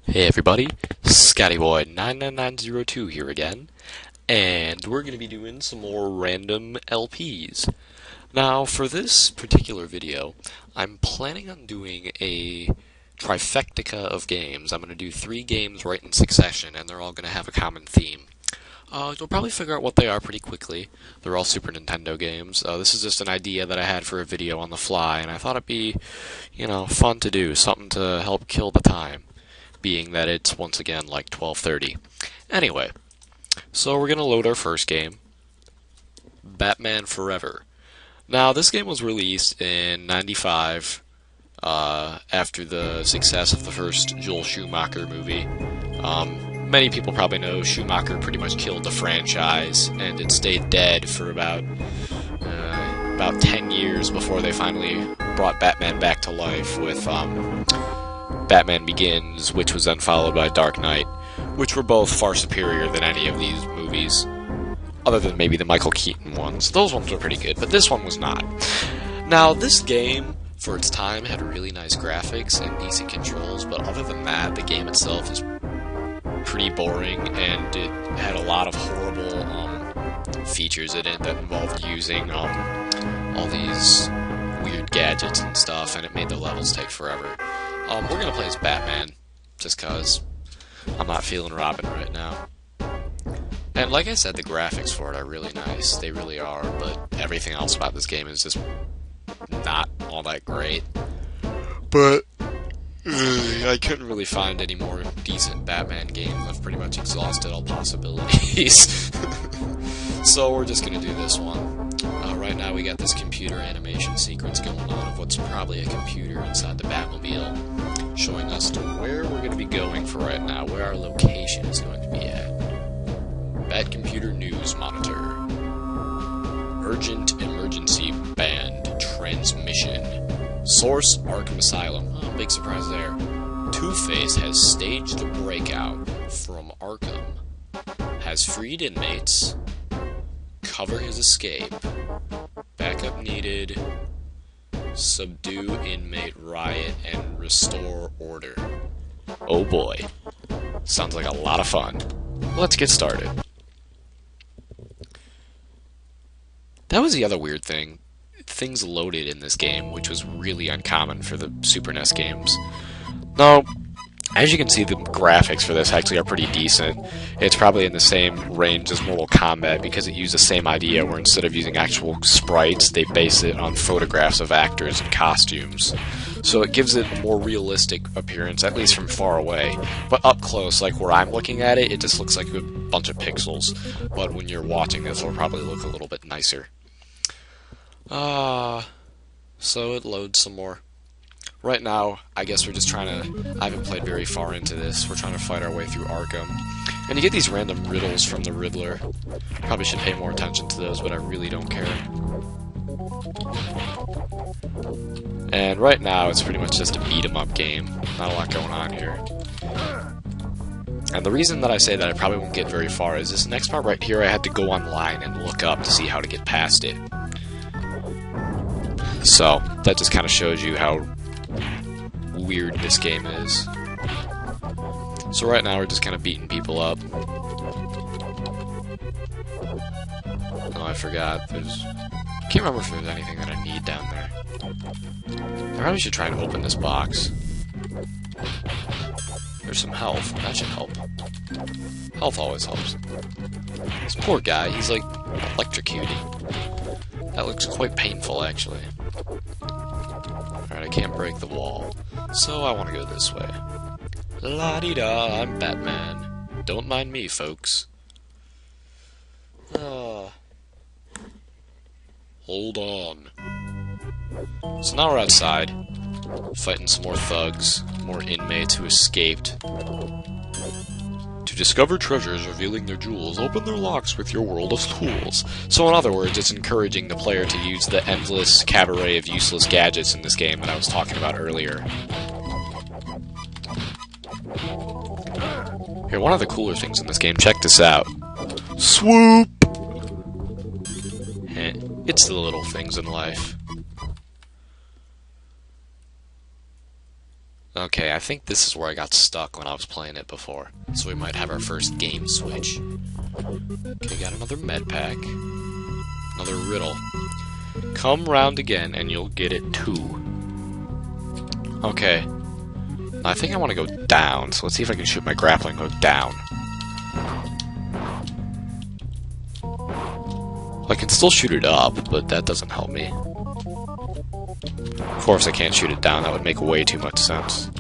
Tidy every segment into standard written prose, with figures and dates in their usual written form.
Hey everybody, ScottyBoy99902 here again, and we're going to be doing some more random LPs. Now, for this particular video, I'm planning on doing a trifecta of games. I'm going to do 3 games right in succession, and they're all going to have a common theme. You'll probably figure out what they are pretty quickly. They're all Super Nintendo games. This is just an idea that I had for a video on the fly, and I thought it'd be, fun to do, something to help kill the time, being that it's once again like 12:30. Anyway, so we're going to load our first game, Batman Forever. Now, this game was released in '95 after the success of the first Joel Schumacher movie. Many people probably know Schumacher pretty much killed the franchise, and it stayed dead for about 10 years before they finally brought Batman back to life with Batman Begins, which was then followed by Dark Knight, which were both far superior than any of these movies, other than maybe the Michael Keaton ones. Those ones were pretty good, but this one was not. Now, this game, for its time, had really nice graphics and decent controls, but other than that, the game itself is pretty boring, and it had a lot of horrible features in it that involved using all these weird gadgets and stuff, and it made the levels take forever. We're gonna play as Batman, just cause I'm not feeling Robin right now. And like I said, the graphics for it are really nice. They really are, but everything else about this game is just not all that great. But I couldn't really find any more decent Batman games. I've pretty much exhausted all possibilities. So we're just gonna do this one. Right now we got this computer animation sequence going on of what's probably a computer inside the Batmobile, showing us to where we're going to be going for right now, where our location is going to be at. Batcomputer News Monitor. Urgent Emergency Band Transmission. Source, Arkham Asylum. Oh, big surprise there. Two-Face has staged a breakout from Arkham. Has freed inmates. Cover his escape. Backup needed. Subdue inmate riot and restore order. Oh boy. Sounds like a lot of fun. Let's get started. That was the other weird thing. Things loaded in this game, which was really uncommon for the Super NES games. Now, as you can see, the graphics for this actually are pretty decent. It's probably in the same range as Mortal Kombat because it used the same idea where instead of using actual sprites, they base it on photographs of actors and costumes. So it gives it a more realistic appearance, at least from far away. But up close, like where I'm looking at it, it just looks like a bunch of pixels. But when you're watching this, it'll probably look a little bit nicer. So it loads some more. Right now, I guess we're just trying to... I haven't played very far into this. We're trying to fight our way through Arkham. And you get these random riddles from the Riddler. Probably should pay more attention to those, but I really don't care. And right now, it's pretty much just a beat-em-up game. Not a lot going on here. And the reason that I say that I probably won't get very far is this next part right here, I had to go online and look up to see how to get past it. So, that just kind of shows you how weird this game is. So right now we're just kind of beating people up. Oh, I forgot. I can't remember if there's anything that I need down there. I probably should try and open this box. There's some health. That should help. Health always helps. This poor guy, he's like electrocuted. That looks quite painful, actually. Alright, I can't break the wall. So I want to go this way. La-di-da, I'm Batman. Don't mind me, folks. Hold on. So now we're outside, fighting some more thugs, more inmates who escaped. To discover treasures revealing their jewels, open their locks with your world of tools. So in other words, it's encouraging the player to use the endless cabaret of useless gadgets in this game that I was talking about earlier. Here, one of the cooler things in this game, check this out. Swoop! It's the little things in life. Okay, I think this is where I got stuck when I was playing it before. So we might have our first game switch. Okay, got another med pack. Another riddle. Come round again and you'll get it too. Okay. I think I want to go down, so let's see if I can shoot my grappling hook down. I can still shoot it up, but that doesn't help me. Of course I can't shoot it down, that would make way too much sense.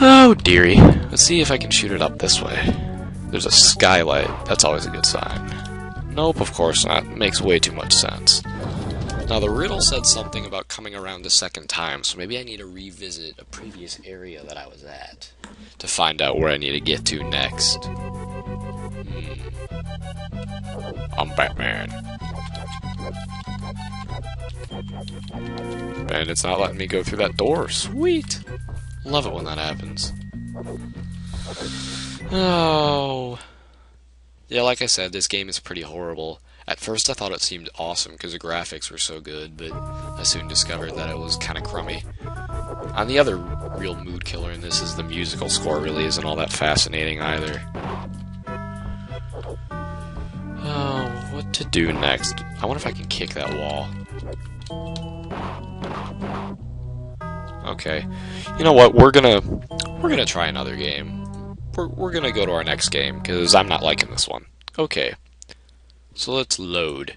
Oh dearie. Let's see if I can shoot it up this way. There's a skylight, that's always a good sign. Nope, of course not. It makes way too much sense. Now the riddle said something about coming around a second time, so maybe I need to revisit a previous area that I was at to find out where I need to get to next. I'm Batman. And it's not letting me go through that door. Sweet! Love it when that happens. Oh. Yeah, like I said, this game is pretty horrible. At first I thought it seemed awesome because the graphics were so good, but I soon discovered that it was kind of crummy. And the other real mood killer in this is the musical score really isn't all that fascinating either. Oh, what to do next? I wonder if I can kick that wall. Okay. You know what? We're gonna try another game. We're gonna go to our next game, because I'm not liking this one. Okay. So let's load.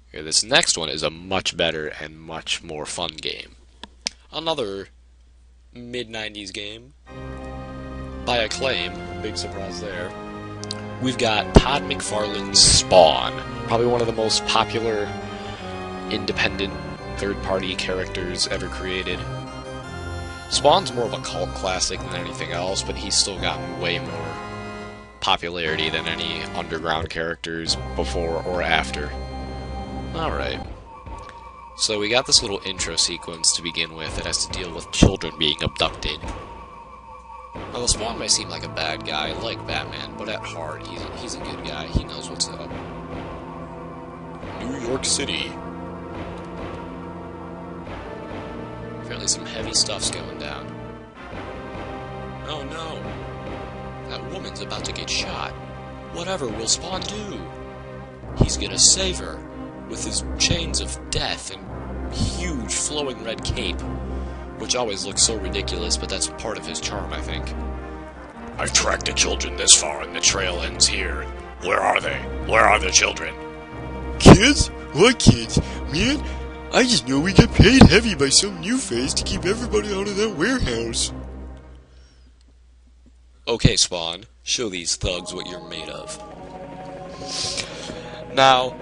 Okay, this next one is a much better and much more fun game. Another mid-90s game. By Acclaim. Big surprise there. We've got Todd McFarlane's Spawn. Probably one of the most popular independent third-party characters ever created. Spawn's more of a cult classic than anything else, but he's still gotten way more popularity than any underground characters before or after. Alright. So we got this little intro sequence to begin with that has to deal with children being abducted. Now, the Spawn may seem like a bad guy, like Batman, but at heart, he's a good guy. He knows what's up. New York City. Apparently some heavy stuff's going down. Oh no! That woman's about to get shot. Whatever will Spawn do? He's gonna save her, with his chains of death and huge flowing red cape, which always looks so ridiculous, but that's part of his charm, I think. I've tracked the children this far and the trail ends here. Where are they? Where are the children? Kids? What kids? Man, I just know we get paid heavy by some new face to keep everybody out of that warehouse. Okay, Spawn, show these thugs what you're made of. Now,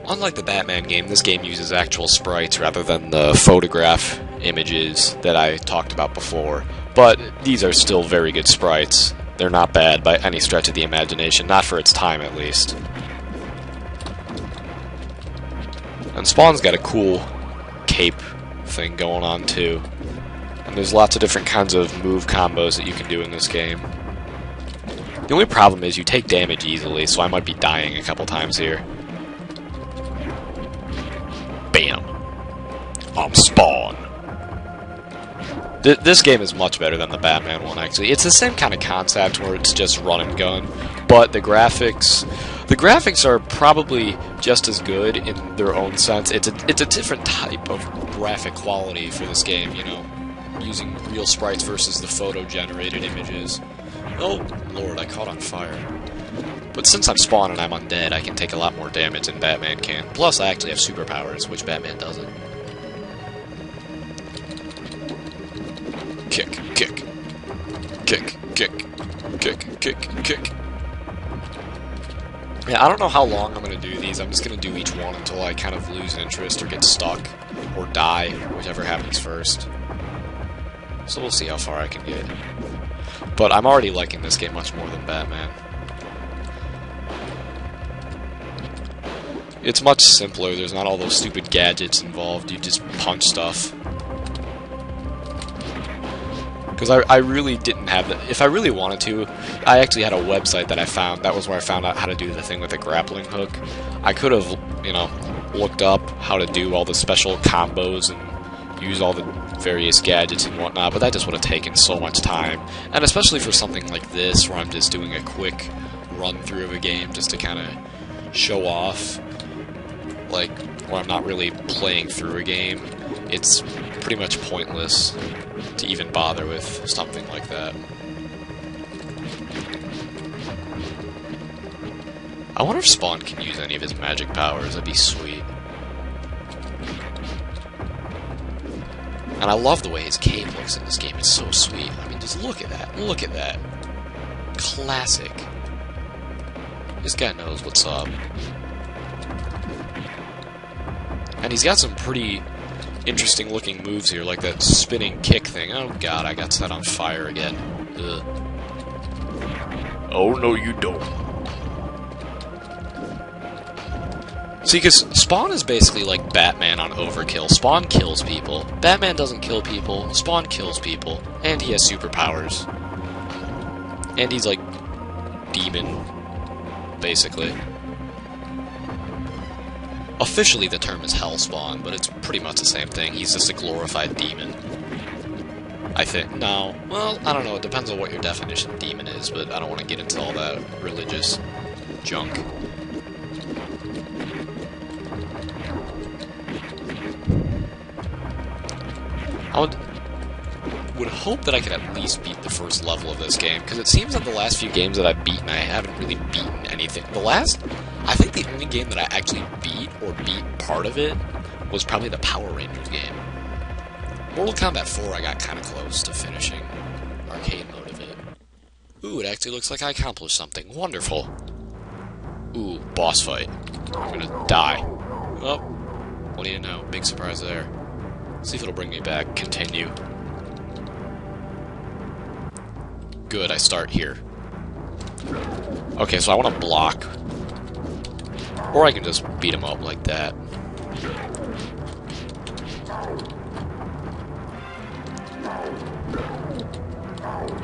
unlike the Batman game, this game uses actual sprites rather than the photograph images that I talked about before, but these are still very good sprites. They're not bad by any stretch of the imagination, not for its time at least. And Spawn's got a cool cape thing going on too. And there's lots of different kinds of move combos that you can do in this game. The only problem is you take damage easily, so I might be dying a couple times here. Bam. I'm Spawn. This game is much better than the Batman one, actually. It's the same kind of concept where it's just run and gun, but the graphics are probably just as good in their own sense. It's a different type of graphic quality for this game, you know, using real sprites versus the photo-generated images. Oh, Lord, I caught on fire. But since I'm Spawn and I'm undead, I can take a lot more damage than Batman can. Plus, I actually have superpowers, which Batman doesn't. Kick, kick, kick, kick, kick, kick, kick. Yeah, I don't know how long I'm going to do these. I'm just going to do each one until I kind of lose interest or get stuck or die, whichever happens first. So we'll see how far I can get. But I'm already liking this game much more than Batman. It's much simpler. There's not all those stupid gadgets involved. You just punch stuff. Because I really didn't have that. If I really wanted to, I actually had a website that I found. That was where I found out how to do the thing with the grappling hook. I could have, you know, looked up how to do all the special combos and use all the various gadgets and whatnot, but that just would have taken so much time. And especially for something like this, where I'm just doing a quick run-through of a game just to kind of show off, like, where I'm not really playing through a game, it's pretty much pointless to even bother with something like that. I wonder if Spawn can use any of his magic powers. That'd be sweet. And I love the way his cape looks in this game. It's so sweet. I mean, just look at that. Look at that. Classic. This guy knows what's up. And he's got some pretty interesting looking moves here, like that spinning kick thing. Oh god, I got set on fire again. Ugh. Oh no, you don't. See, because Spawn is basically like Batman on overkill. Spawn kills people. Batman doesn't kill people. Spawn kills people. And he has superpowers. And he's like demon, basically. Officially the term is Hellspawn, but it's pretty much the same thing. He's just a glorified demon. I think. No. Well, I don't know. It depends on what your definition of demon is, but I don't want to get into all that religious junk. I would hope that I could at least beat the first level of this game, because it seems that the last few games that I've beaten, I haven't really beaten anything. I think the only game that I actually beat, or beat part of it, was probably the Power Rangers game. Mortal Kombat 4 I got kind of close to finishing arcade mode of it. Ooh, it actually looks like I accomplished something. Wonderful. Ooh, boss fight. I'm gonna die. Oh, what do you know? Big surprise there. See if it'll bring me back. Continue. Good, I start here. Okay, so I want to block. Or I can just beat him up like that.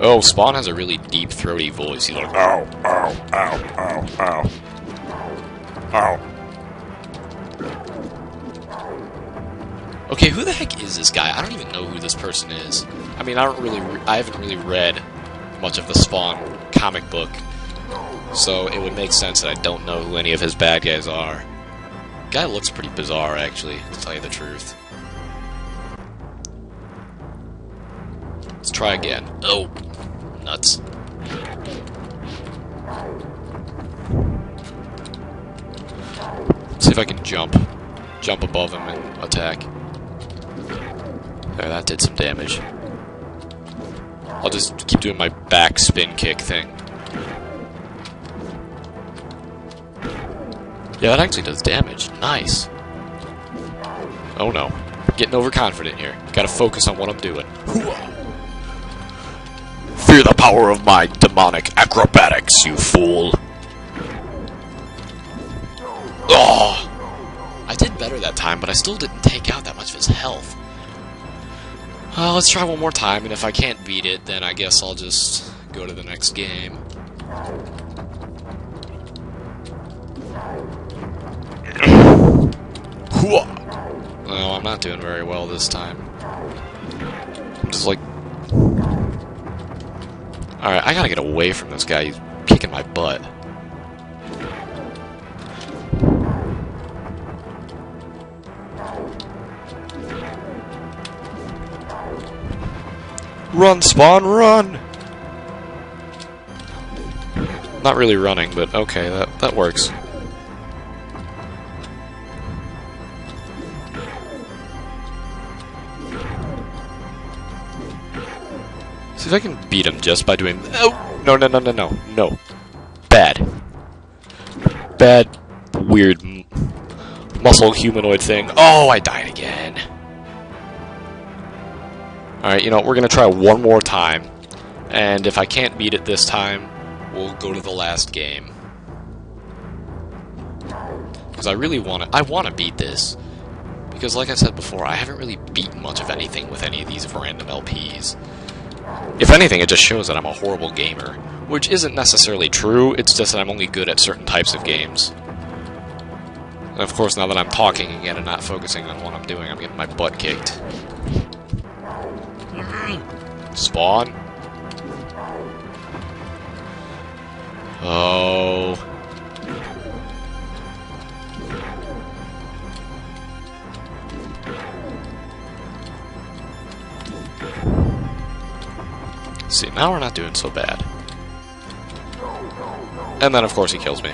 Oh, Spawn has a really deep, throaty voice. He's like, ow, ow, ow, ow, ow. Ow. Okay, who the heck is this guy? I don't even know who this person is. I mean, I haven't really read much of the Spawn comic book, so it would make sense that I don't know who any of his bad guys are. Guy looks pretty bizarre, actually, to tell you the truth. Let's try again. Oh, nuts. Let's see if I can jump above him and attack. There, that did some damage. I'll just keep doing my back spin kick thing. Yeah, that actually does damage. Nice. Oh no. Getting overconfident here. Gotta focus on what I'm doing. Fear the power of my demonic acrobatics, you fool. Oh! I did better that time, but I still didn't take out that much of his health. Let's try one more time, and if I can't beat it, then I guess I'll just go to the next game. No, I'm not doing very well this time. I'm just like... Alright, I gotta get away from this guy. He's kicking my butt. Run, Spawn, run! Not really running, but okay, that works. See if I can beat him just by doing... Oh! No, no, no, no, no. No. Bad. Bad, weird, muscle humanoid thing. Oh, I died again. Alright, you know, we're gonna try one more time. And if I can't beat it this time, we'll go to the last game. Because I really want to beat this. Because like I said before, I haven't really beaten much of anything with any of these random LPs. If anything, it just shows that I'm a horrible gamer. Which isn't necessarily true, it's just that I'm only good at certain types of games. And of course, now that I'm talking again and not focusing on what I'm doing, I'm getting my butt kicked. Spawn. Oh. See, now we're not doing so bad. And then, of course, he kills me.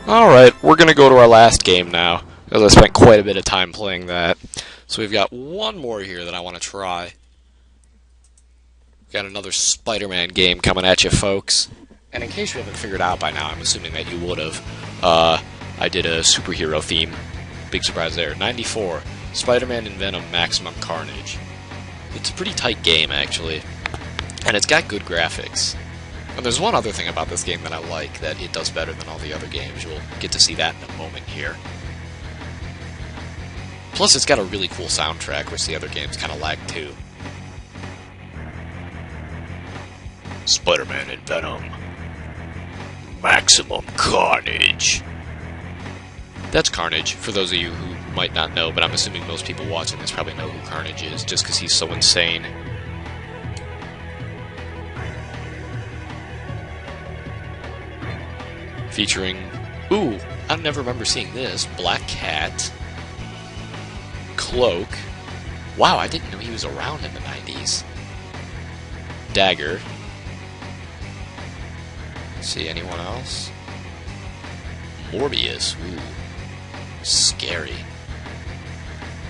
Alright, we're going to go to our last game now, because I spent quite a bit of time playing that. So we've got one more here that I want to try. We've got another Spider-Man game coming at you, folks. And in case you haven't figured out by now, I'm assuming that you would have, I did a superhero theme. Big surprise there. 94, Spider-Man and Venom Maximum Carnage. It's a pretty tight game, actually. And it's got good graphics. And there's one other thing about this game that I like, that it does better than all the other games. You'll get to see that in a moment here. Plus, it's got a really cool soundtrack, which the other games kind of lack too. Spider-Man and Venom. Maximum Carnage. That's Carnage, for those of you who might not know, but I'm assuming most people watching this probably know who Carnage is, just because he's so insane. Featuring, ooh, I never remember seeing this, Black Cat, Cloak, wow, I didn't know he was around in the 90s, Dagger, see anyone else? Morbius, ooh, scary,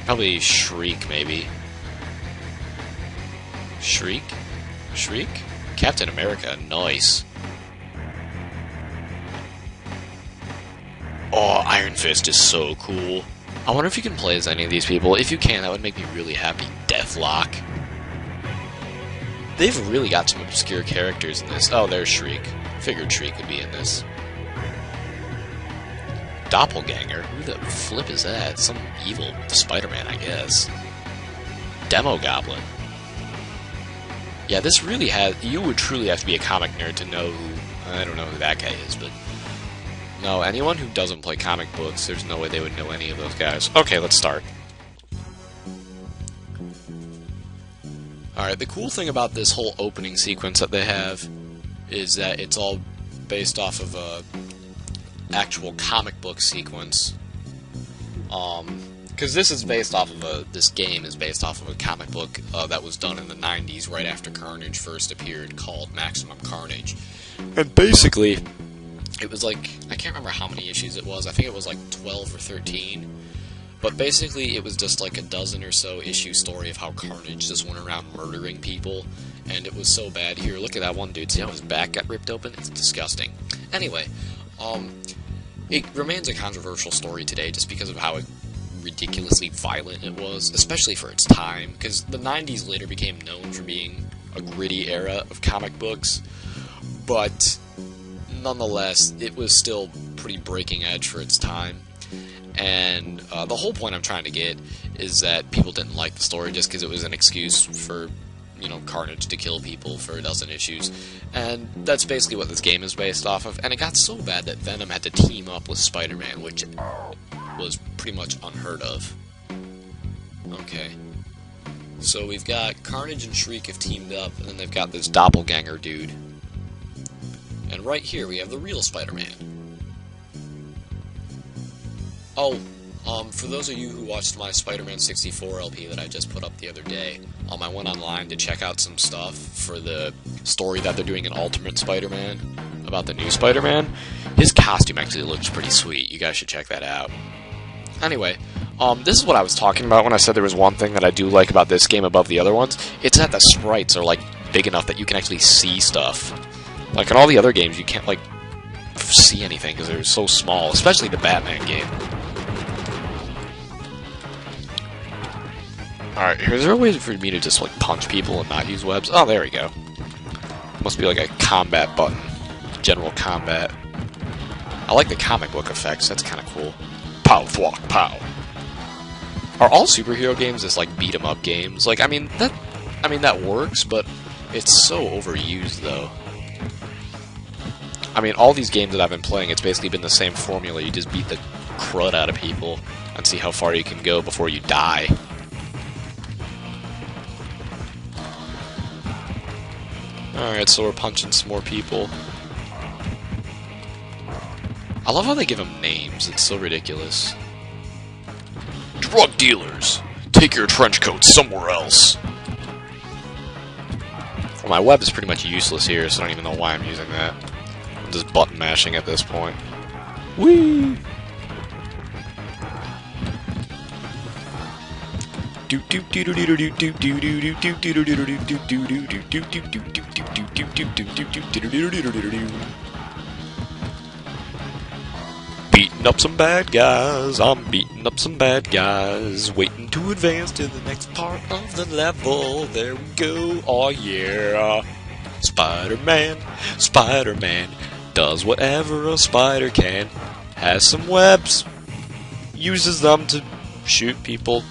probably Shriek maybe, Shriek? Captain America, nice. Oh, Iron Fist is so cool. I wonder if you can play as any of these people. If you can, that would make me really happy. Deathlock. They've really got some obscure characters in this. Oh, there's Shriek. Figured Shriek would be in this. Doppelganger? Who the flip is that? Some evil Spider-Man, I guess. Demo Goblin. Yeah, this really has... You would truly have to be a comic nerd to know who... I don't know who that guy is, but... No, anyone who doesn't play comic books, there's no way they would know any of those guys. Okay, let's start. Alright, the cool thing about this whole opening sequence that they have is that it's all based off of a actual comic book sequence. Because this is based off of this game is based off of a comic book that was done in the 90s right after Carnage first appeared, called Maximum Carnage. And basically... it was like, I can't remember how many issues it was, I think it was like 12 or 13, but basically it was just like a dozen or so issue story of how Carnage just went around murdering people, and it was so bad. Here, look at that one dude, see how his back got ripped open? It's disgusting. Anyway, it remains a controversial story today just because of how ridiculously violent it was, especially for its time, because the 90s later became known for being a gritty era of comic books, but... nonetheless, it was still pretty breaking edge for its time, and the whole point I'm trying to get is that people didn't like the story just because it was an excuse for, you know, Carnage to kill people for a dozen issues, and that's basically what this game is based off of, and it got so bad that Venom had to team up with Spider-Man, which was pretty much unheard of. Okay. So we've got Carnage and Shriek have teamed up, and then they've got this doppelganger dude. And right here we have the real Spider-Man. Oh, for those of you who watched my Spider-Man 64 LP that I just put up the other day, I went online to check out some stuff for the story that they're doing in Ultimate Spider-Man, about the new Spider-Man. His costume actually looks pretty sweet, you guys should check that out. Anyway, this is what I was talking about when I said there was one thing that I do like about this game above the other ones. It's that the sprites are, like, big enough that you can actually see stuff. Like, in all the other games, you can't, like, see anything because they're so small, especially the Batman game. Alright, is there a way for me to just, like, punch people and not use webs? Oh, there we go. Must be like a combat button. General combat. I like the comic book effects, that's kind of cool. Pow, thwack, pow. Are all superhero games just, like, beat-em-up games? Like, I mean, that works, but it's so overused, though. I mean, all these games that I've been playing, it's basically been the same formula. You just beat the crud out of people and see how far you can go before you die. Alright, so we're punching some more people. I love how they give them names. It's so ridiculous. Drug dealers! Take your trench coat somewhere else! Well, my web is pretty much useless here, so I don't even know why I'm using that. I'm just button mashing at this point. Whee! Beating up some bad guys, I'm beating up some bad guys, waiting to advance to the next part of the level. There we go, oh yeah. Spider-Man, Spider-Man, does whatever a spider can. Has some webs, uses them to shoot people,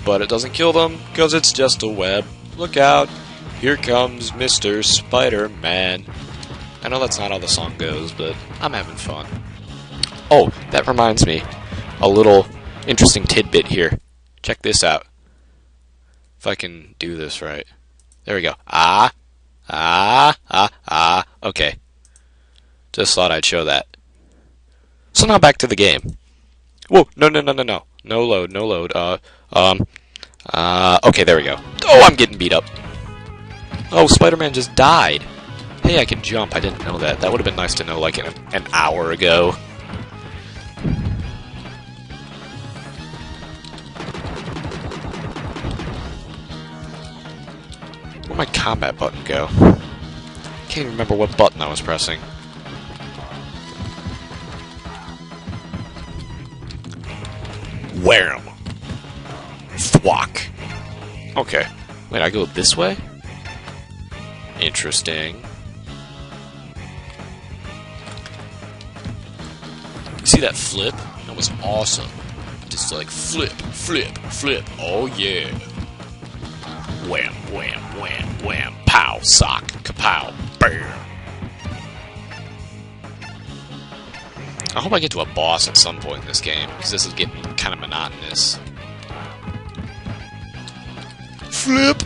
but it doesn't kill them, because it's just a web. Look out, here comes Mr. Spider-Man. I know that's not how the song goes, but I'm having fun. Oh, that reminds me. A little interesting tidbit here. Check this out. If I can do this right. There we go. Okay. Just thought I'd show that. So now back to the game. Whoa, no. No load. Okay, there we go. Oh, I'm getting beat up. Oh, Spider-Man just died. Hey, I can jump. I didn't know that. That would have been nice to know like an hour ago. Where'd my combat button go? Can't even remember what button I was pressing. Wham! Thwack! Okay. Wait, I go this way? Interesting. You see that flip? That was awesome. Just like flip. Oh yeah. Wham, wham, wham, wham. Pow, sock, kapow, bam. I hope I get to a boss at some point in this game, because this is getting kind of monotonous. Flip!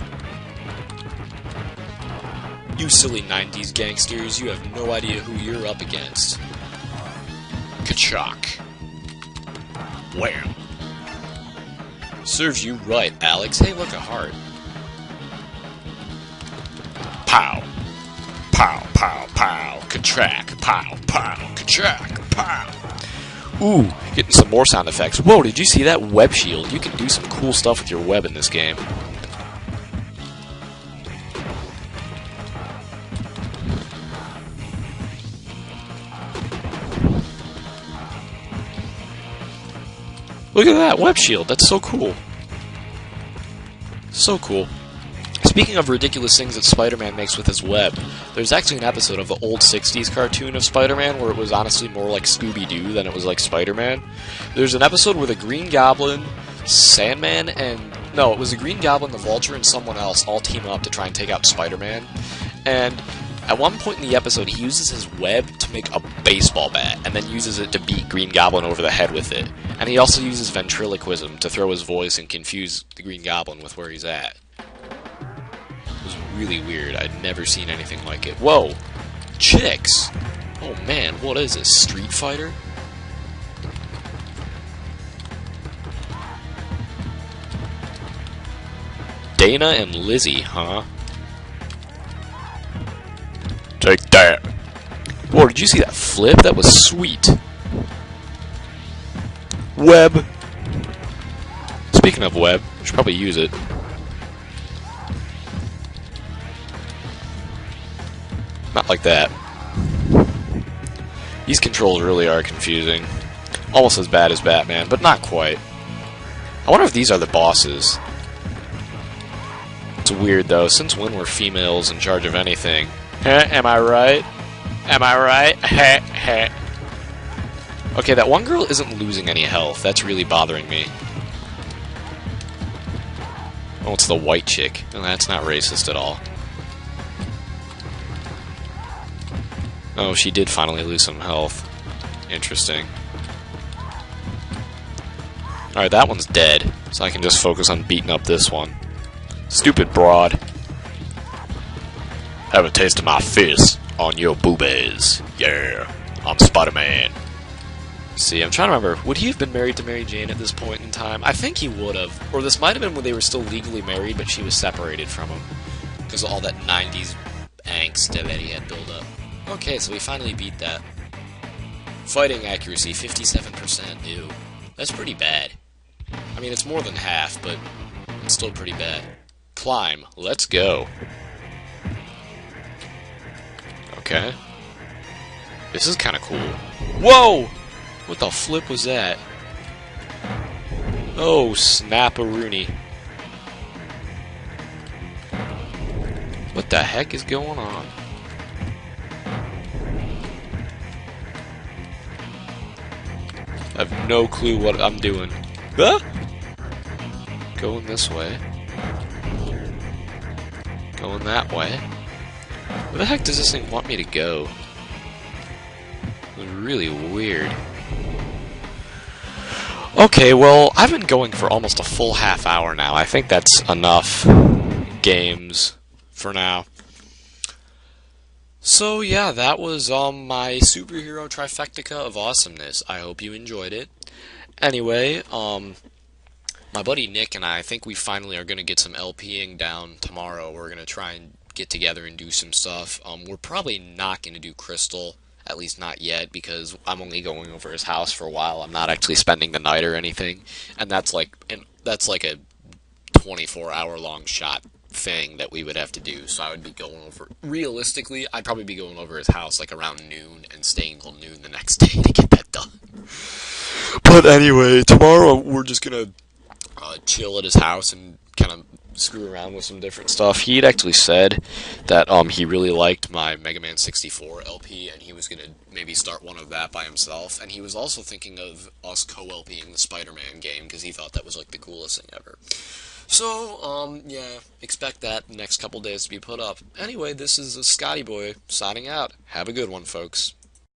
You silly 90s gangsters, you have no idea who you're up against. Ka-chock. Wham! Serves you right, Alex. Hey, look, a heart. Pow. Pow, pow, pow. Ka-track. Pow, pow. Ka-track. Pow. Ooh, getting some more sound effects. Whoa, did you see that web shield? You can do some cool stuff with your web in this game. Look at that, web shield. That's so cool. So cool. Speaking of ridiculous things that Spider-Man makes with his web, there's actually an episode of the old 60s cartoon of Spider-Man where it was honestly more like Scooby-Doo than it was like Spider-Man. There's an episode where the Green Goblin, Sandman, and... No, it was the Green Goblin, the Vulture, and someone else all team up to try and take out Spider-Man. And at one point in the episode, he uses his web to make a baseball bat, and then uses it to beat Green Goblin over the head with it. And he also uses ventriloquism to throw his voice and confuse the Green Goblin with where he's at. It was really weird. I'd never seen anything like it. Whoa! Chicks! Oh man, what is this? Street Fighter? Dana and Lizzie, huh? Take that! Whoa, did you see that flip? That was sweet. Web! Speaking of web, I should probably use it. Not like that. These controls really are confusing. Almost as bad as Batman, but not quite. I wonder if these are the bosses. It's weird though, since when were females in charge of anything? Am I right? Am I right? Okay, that one girl isn't losing any health. That's really bothering me. Oh, it's the white chick. Oh, that's not racist at all. Oh, she did finally lose some health. Interesting. Alright, that one's dead, so I can just focus on beating up this one. Stupid broad. Have a taste of my fist on your boobies. Yeah, I'm Spider-Man. See, I'm trying to remember, would he have been married to Mary Jane at this point in time? I think he would have. Or this might have been when they were still legally married, but she was separated from him. Because of all that 90s angst that he had built up. Okay, so we finally beat that. Fighting accuracy, 57%. Ew. That's pretty bad. I mean, it's more than half, but it's still pretty bad. Climb. Let's go. Okay. This is kind of cool. Whoa! What the flip was that? Oh, snap-a-rooney. What the heck is going on? I have no clue what I'm doing. Huh? Going this way. Going that way. Where the heck does this thing want me to go? It's really weird. Okay, well, I've been going for almost a full half hour now. I think that's enough games for now. So yeah, that was my superhero trifecta of awesomeness. I hope you enjoyed it. Anyway, my buddy Nick and I think we finally are going to get some LPing down tomorrow. We're going to try and get together and do some stuff. We're probably not going to do Crystal, at least not yet, because I'm only going over his house for a while. I'm not actually spending the night or anything, and that's like a 24-hour long shot thing that we would have to do. So I would be going over, realistically, I'd probably be going over his house like around noon and staying till noon the next day to get that done. But anyway, tomorrow we're just gonna chill at his house and kind of screw around with some different stuff. He'd actually said that he really liked my Mega Man 64 LP, and he was going to maybe start one of that by himself. And he was also thinking of us co-LPing the Spider-Man game, because he thought that was like the coolest thing ever. So, yeah, expect that the next couple days to be put up. Anyway, this is Scotty Boy signing out. Have a good one, folks.